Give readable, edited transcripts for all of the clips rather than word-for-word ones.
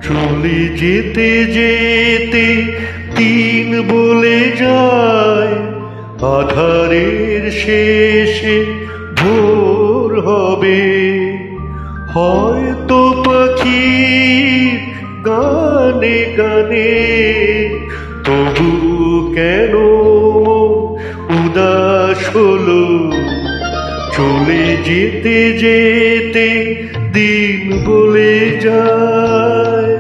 চলে যেতে যেতে দিন বলে যায়, আধারের শেষে ভোর হবে। হয়তো পাখির গানে গানে তবু কেন উদাস হলো। চলে যেতে যেতে দিন বলে যায়,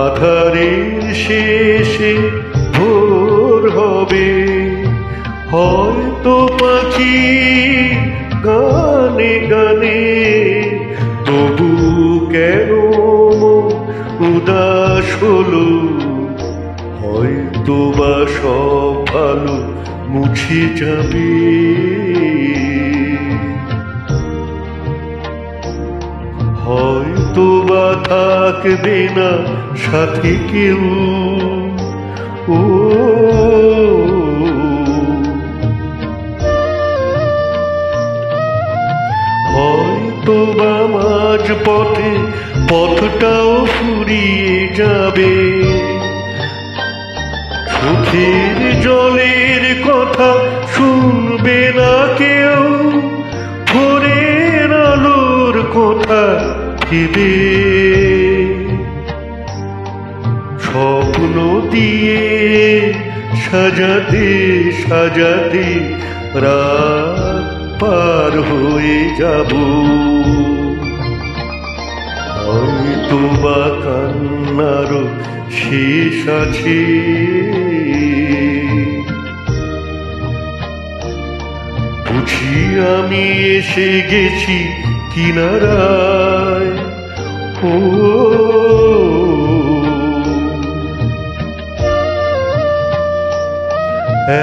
আধারের শেষে ভোর হবে। হয়তো পাখি গানে গানে তবু কেন উদাস হলো। হয়তো বা সব ভালো মুছে যাবে, হয়তো বা থাকবে না সাথে কেউ। ও হয়তো বা মাঝ পথে পথটাও ফুরিয়ে যাবে। চোখের জলের কথা শুনবে না কেউ, ভোরের আলোর কথা ভেবে। স্বপ্ন দিয়ে সাজাতে সাজাতে রাত পার হয়ে যাব। হয়তো বা কান্নারও শেষ আছে, বুঝি আমি এসে গেছি কিনারায়। ও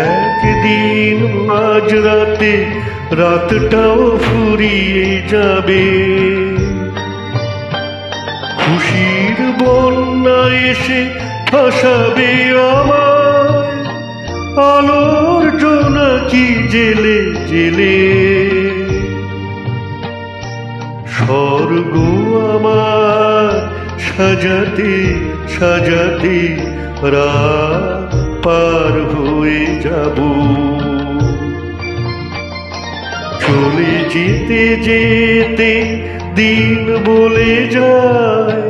একদিন মাঝরাতে রাতটাও ফুরিয়ে যাবে। খুশির বন্যা এসে ভাসাবে আমায়, আলোর জোনাকি জেলে জেলে। স্বর্গ আমার সাজাতে সাজাতে রাত পার হয়ে যাব। চলে যেতে যেতে দিন বলে যায়,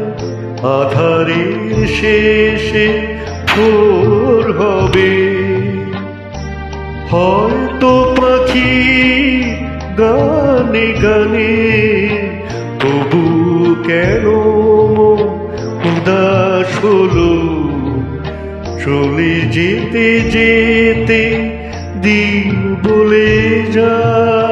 আধারের শেষে ভোর হবে। হয়তো পাখি গানে গানে তবু কেন উদাস হলো। চলে যেতে যেতে দিন বলে যায়।